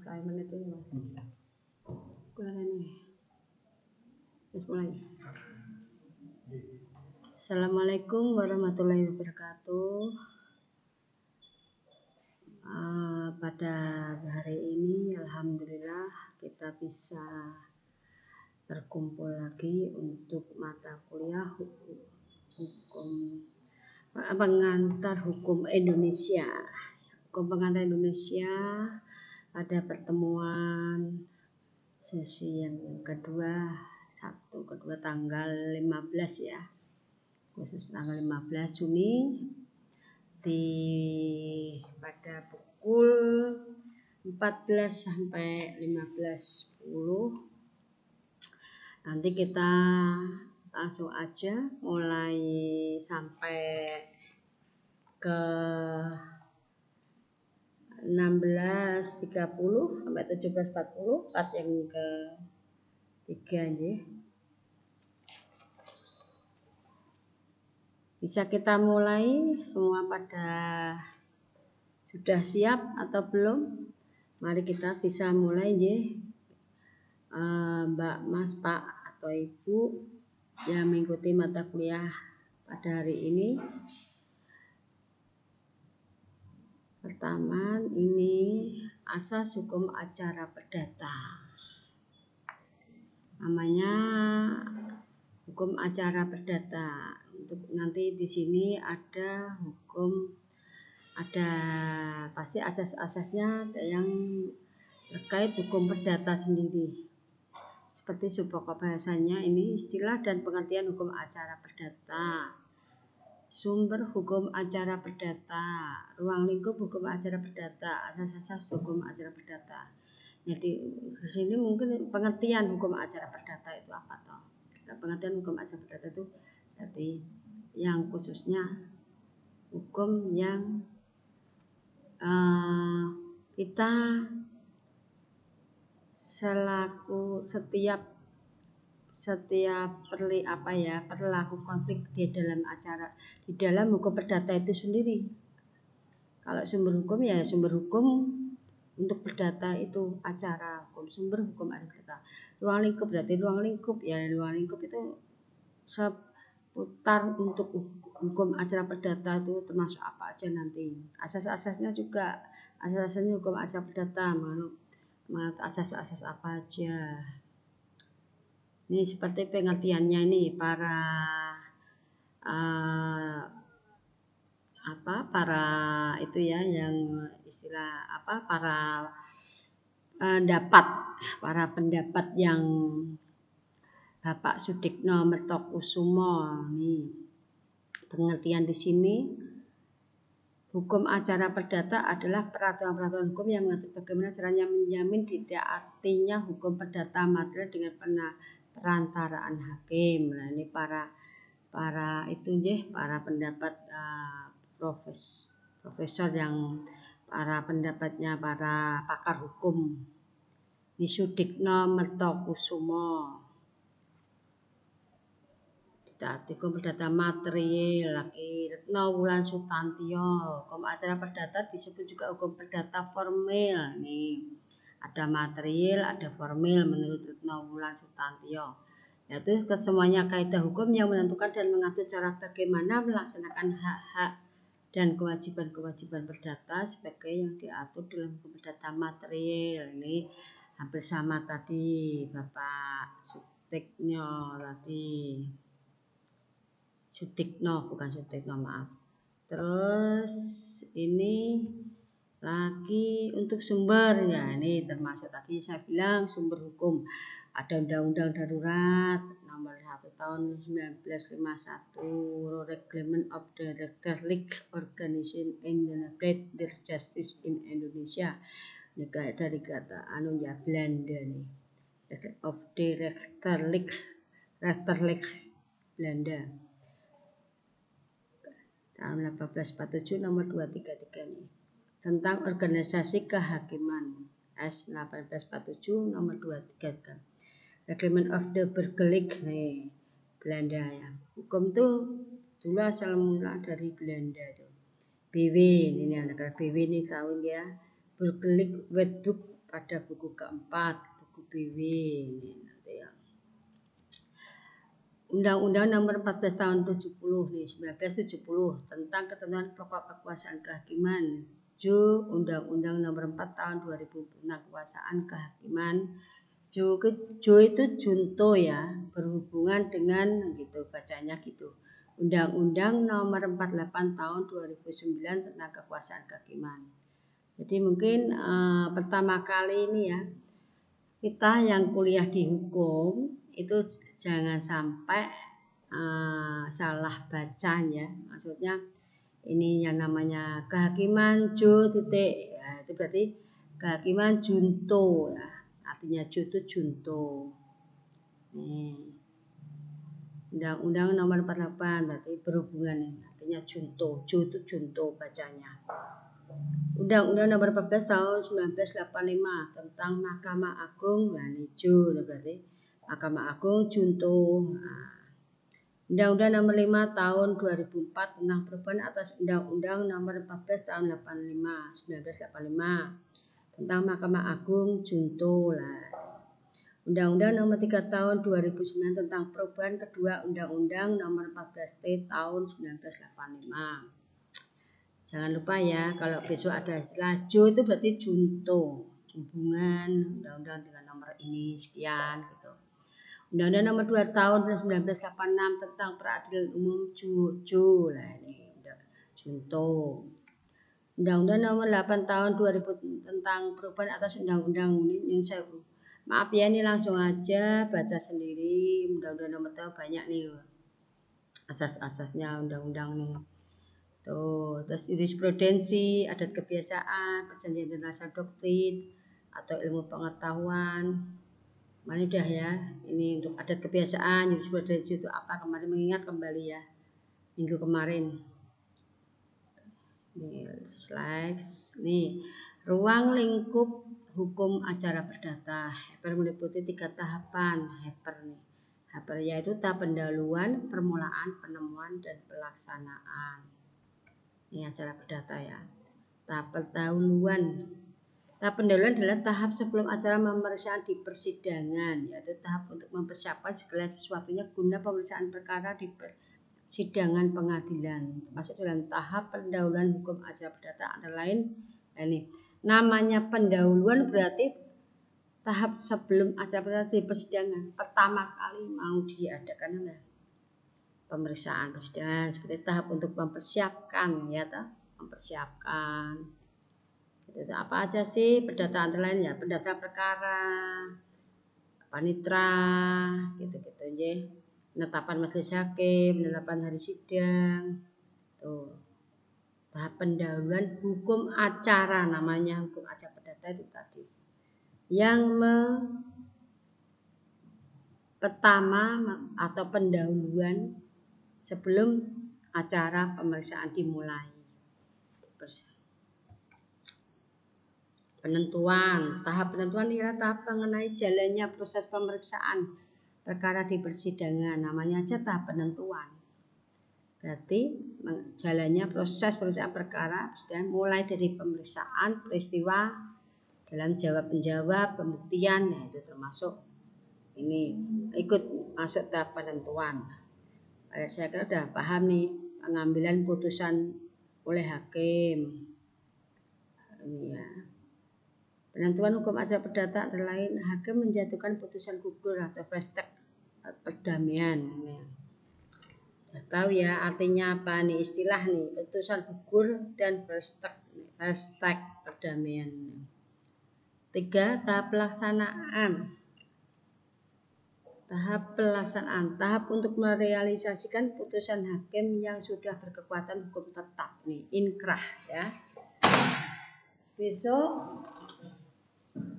Saya menit ini mas. Mulai. Assalamualaikum warahmatullahi wabarakatuh. Pada hari ini alhamdulillah kita bisa berkumpul lagi untuk mata kuliah pengantar hukum Indonesia. Hukum pengantar Indonesia pada pertemuan sesi yang kedua tanggal 15 ya, khusus tanggal 15 Juni pada pukul 14 sampai 15.10. Nanti kita langsung aja mulai sampai ke 16.30 sampai 17.40, part yang ke-3 aja. Bisa kita mulai, semua pada sudah siap atau belum? Mari kita bisa mulai ya. Mbak, Mas, Pak atau Ibu yang mengikuti mata kuliah pada hari ini. Pertama ini asas hukum acara perdata. Namanya hukum acara perdata. Untuk nanti di sini ada pasti asas-asasnya ada yang terkait hukum perdata sendiri. Seperti subpokok bahasanya ini istilah dan pengertian hukum acara perdata. Sumber hukum acara perdata, ruang lingkup hukum acara perdata, asas-asas hukum acara perdata. Jadi di sini mungkin pengertian hukum acara perdata itu apa toh? Pengertian hukum acara perdata itu berarti yang khususnya hukum yang kita selaku setiap perilaku konflik di dalam hukum perdata itu sendiri. Kalau sumber hukum ya sumber hukum untuk perdata itu acara hukum, sumber hukum acara perdata. Ruang lingkup berarti ruang lingkup itu seputar untuk hukum acara perdata itu termasuk apa aja nanti. Asas-asasnya juga asas-asasnya hukum acara perdata asas-asas apa aja. Ini seperti pengertiannya ini para itu ya yang istilah para pendapat yang Bapak Sudikno Mertokusumo. Nih pengertian di sini hukum acara perdata adalah peraturan-peraturan hukum yang mengatur bagaimana caranya menjamin tidak artinya hukum perdata material dengan perantaraan hakim. Nah ini para pendapat profesor yang para pendapatnya para pakar hukum. Ini Sudikno Mertokusumo. Hukum perdata material lagi Retno Wulan Sutantio. Hukum acara perdata disebut juga hukum perdata formil. Nih ada material, ada formil menurut Retno Wulan Sutantio. Yaitu kesemuanya kaidah hukum yang menentukan dan mengatur cara bagaimana melaksanakan hak-hak dan kewajiban-kewajiban perdata sebagai yang diatur dalam hukum perdata material. Ini hampir sama tadi Bapak Sudikno maaf. Terus ini lagi untuk sumber ya, ini termasuk tadi saya bilang sumber hukum. Ada Undang-Undang Darurat nomor 1 tahun 1951, Reglement of the Catholic Organization and the Justice in Indonesia. Ini dari kata Belanda nih. Of the Rechterlijk Belanda. Tahun 1847 nomor 233 nih. Tentang organisasi kehakiman. S 1847 nomor 233. Reglement of the Burgerlijk nih, Belanda ya. Hukum tuh dulu asal mula dari Belanda tuh. BW ini anak BW ini tahu ya. Burgerlijk Wetboek pada buku keempat, buku BW ini nanti ya. Undang-Undang Nomor 14 Tahun 70 nih 1970 tentang ketentuan pokok kekuasaan kehakiman. Undang-Undang Nomor 4 Tahun 2000 tentang kekuasaan kehakiman. Jo itu junto ya, berhubungan dengan gitu bacanya gitu. Undang-Undang Nomor 48 Tahun 2009 tentang kekuasaan kehakiman. Jadi mungkin pertama kali ini ya kita yang kuliah di hukum itu jangan sampai salah baca ya. Maksudnya ini yang namanya kehakiman titik ya, itu berarti kehakiman junto ya. Artinya itu junto. Undang-Undang Nomor 48 berarti berhubungan, artinya junto. Itu junto bacanya. Undang-Undang Nomor 14 Tahun 1985 tentang Mahkamah Agung, nah ini berarti Mahkamah Agung junto. Undang-Undang Nomor 5 Tahun 2004 tentang perubahan atas Undang-Undang Nomor 14 Tahun 1985 tentang Mahkamah Agung junto lah. Undang-Undang Nomor 3 Tahun 2009 tentang perubahan kedua Undang-Undang Nomor 14 Tahun 1985. Jangan lupa ya, kalau besok ada istilah itu berarti junto, hubungan undang-undang dengan nomor ini sekian gitu. Undang-Undang Nomor 2 Tahun 1986 tentang peradilan umum lah ini junto. Undang-Undang Nomor 8 Tahun 2000 tentang perubahan atas Undang-Undang ini saya maaf ya, ini langsung aja baca sendiri. Undang-Undang Nomor Tahun banyak nih asas-asasnya undang-undang nih. Tuh, terus jurisprudensi, adat kebiasaan, perjanjian internasional doktrin atau ilmu pengetahuan. Mana udah ya, ini untuk adat kebiasaan, jurisprudensi itu apa kemarin mengingat kembali ya minggu kemarin. Nih, slides. Nih, ruang lingkup hukum acara perdata. HAPER meliputi 3 tahapan. HAPER yaitu tahap pendahuluan, permulaan, penemuan, dan pelaksanaan. Ini acara perdata ya. Tahap pendahuluan. Tahap pendahuluan adalah tahap sebelum acara pemeriksaan di persidangan, yaitu tahap untuk mempersiapkan segala sesuatunya guna pemeriksaan perkara di persidangan pengadilan. Masuk dalam tahap pendahuluan hukum acara perdata antara lain ini. Namanya pendahuluan berarti tahap sebelum acara perdata di persidangan. Pertama kali mau diadakan pemeriksaan persidangan, seperti tahap untuk mempersiapkan ya toh, mempersiapkan. Itu apa aja sih perdata antara lain ya, perdata perkara, panitra, gitu-gitu ya. Penetapan majelis hakim, penetapan hari sidang. Tuh. Tahap pendahuluan hukum acara, namanya hukum acara perdata itu tadi. Yang pertama atau pendahuluan sebelum acara pemeriksaan dimulai. Penentuan. Tahap penentuan ialah tahap mengenai jalannya proses pemeriksaan perkara di persidangan. Namanya aja tahap penentuan. Berarti jalannya proses pemeriksaan perkara mulai dari pemeriksaan peristiwa dalam jawab menjawab, pembuktian, nah itu termasuk ini ikut masuk tahap penentuan. Saya kira sudah paham nih, pengambilan putusan oleh hakim. Ini ya. Penentuan hukum acara perdata antara lain hakim menjatuhkan putusan gugur atau fast track perdamaian. Sudah tahu ya artinya apa nih istilah nih, putusan gugur dan fast track perdamaian. 3. Tahap pelaksanaan. Tahap untuk merealisasikan putusan hakim yang sudah berkekuatan hukum tetap nih, inkrah ya. Besok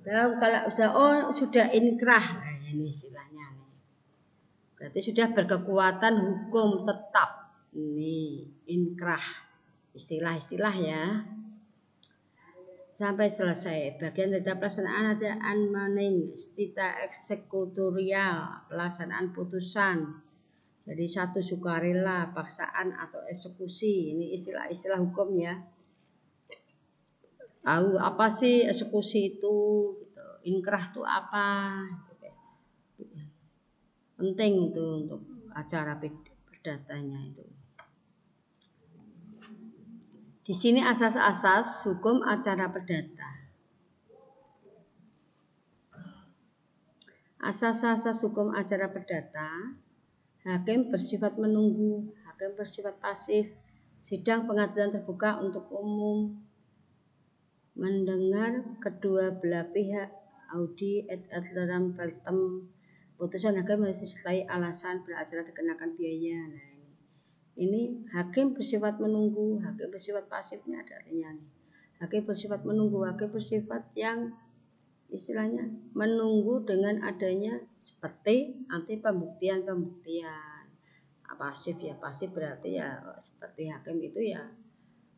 kalau sudah inkrah, nah ini istilahnya nih. Berarti sudah berkekuatan hukum tetap. Ini inkrah. Istilah-istilah ya. Sampai selesai. Bagian dari pelaksanaan ada unmanning, stita eksekutorial, pelaksanaan putusan. Jadi satu sukarela, paksaan atau eksekusi. Ini istilah-istilah hukum ya. Tahu apa sih eksekusi itu? inkrah itu apa, penting itu untuk acara perdatanya itu. Di sini asas-asas hukum acara perdata. Asas-asas hukum acara perdata: hakim bersifat menunggu, hakim bersifat pasif, sidang pengadilan terbuka untuk umum, mendengar kedua belah pihak, audi et altera partem, putusan hakim harus disertai alasan beracara dikenakan biaya. Nah, ini hakim bersifat menunggu, hakim bersifat pasifnya ada artinya nih. Hakim bersifat menunggu, hakim bersifat yang istilahnya menunggu dengan adanya seperti nanti pembuktian. Pasif ya, pasif berarti ya seperti hakim itu ya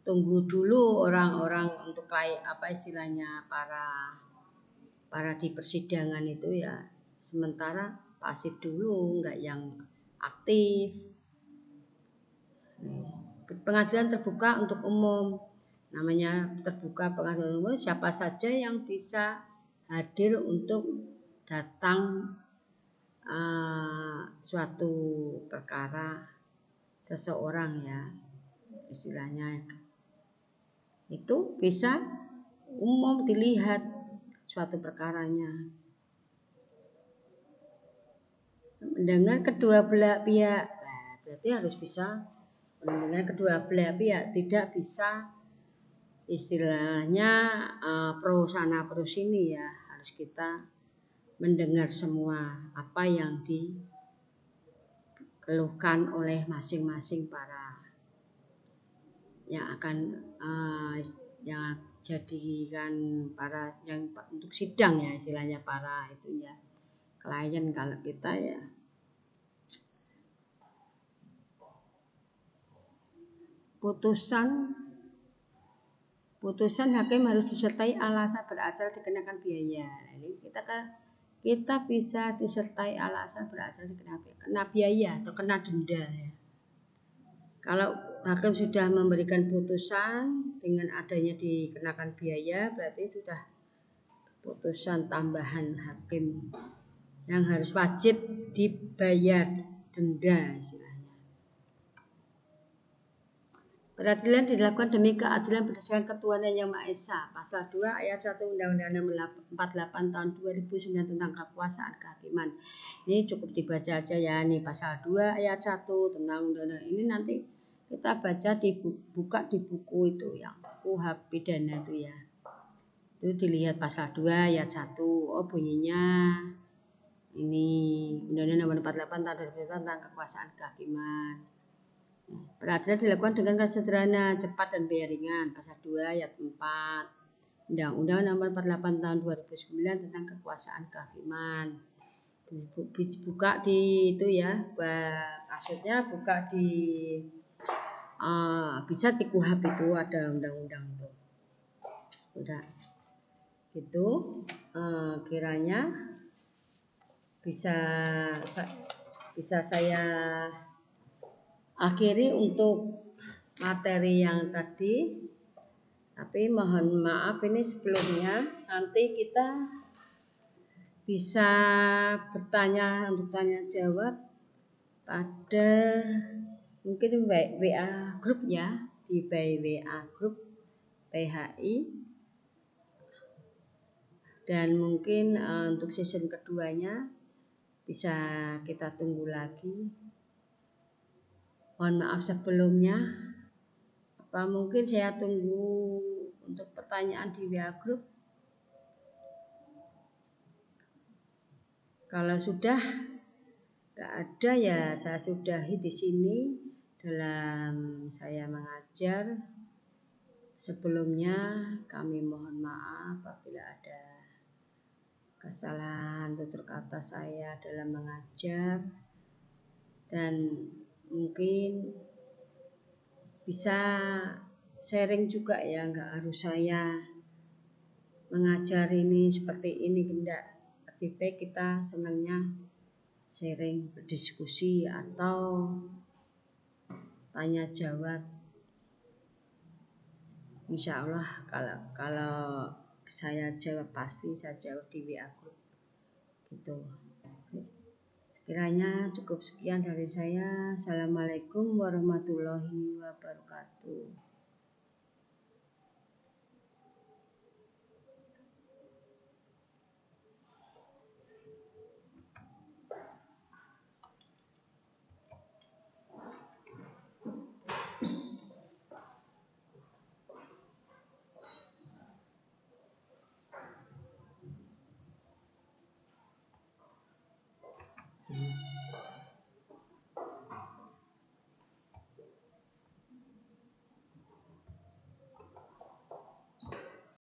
tunggu dulu orang-orang untuk apa istilahnya para di persidangan itu ya, sementara pasif dulu, enggak yang aktif. Pengadilan terbuka untuk umum, namanya terbuka pengadilan umum, siapa saja yang bisa hadir untuk datang suatu perkara seseorang ya, istilahnya itu bisa umum dilihat suatu perkaranya. Mendengar kedua belah pihak, nah, berarti harus bisa mendengar kedua belah pihak, tidak bisa istilahnya pro sana pro sini ya, harus kita mendengar semua apa yang dikeluhkan oleh masing-masing para yang akan yang jadikan para yang untuk sidang ya, istilahnya para itunya klien. Kalau kita ya putusan hakim harus disertai alasan beracara dikenakan biaya. Ini kita bisa disertai alasan beracara kena biaya atau kena denda ya. Kalau hakim sudah memberikan putusan dengan adanya dikenakan biaya, berarti sudah putusan tambahan hakim yang harus wajib dibayar denda istilahnya. Peradilan dilakukan demi keadilan berdasarkan ketuhanan yang Maha Esa. Pasal 2 ayat 1 Undang-Undang 48 tahun 2009 tentang kekuasaan kehakiman. Ini cukup dibaca aja ya, nih pasal 2 ayat 1 tentang undang-undang ini nanti kita baca buka di buku itu yang KUHP pidana itu ya. Itu dilihat pasal 2 ayat 1. Oh, bunyinya ini Undang-Undang Nomor 48 tahun 2009 tentang kekuasaan kehakiman. Peradilan dilakukan dengan cara sederhana, cepat dan biaya ringan. Pasal 2 ayat 4 Undang-Undang Nomor 48 tahun 2009 tentang kekuasaan kehakiman. Buka di itu ya, maksudnya buka di bisa di KUHP itu ada undang-undang itu. Udah gitu, kiranya bisa saya akhiri untuk materi yang tadi, tapi mohon maaf ini sebelumnya nanti kita bisa bertanya untuk tanya jawab pada mungkin WA grup ya, di WA grup PHI, dan mungkin untuk season keduanya bisa kita tunggu lagi. Mohon maaf sebelumnya. Apa mungkin saya tunggu untuk pertanyaan di WA Group. Kalau sudah nggak ada ya saya sudahi di sini dalam saya mengajar. Sebelumnya kami mohon maaf apabila ada kesalahan tutur kata saya dalam mengajar, dan mungkin bisa sharing juga ya, nggak harus saya mengajar ini seperti ini, enggak. Lebih baik kita senangnya sharing, berdiskusi atau tanya jawab. Insya Allah kalau saya jawab, pasti saya jawab di WA group gitu. Kiranya cukup sekian dari saya. Assalamualaikum warahmatullahi wabarakatuh.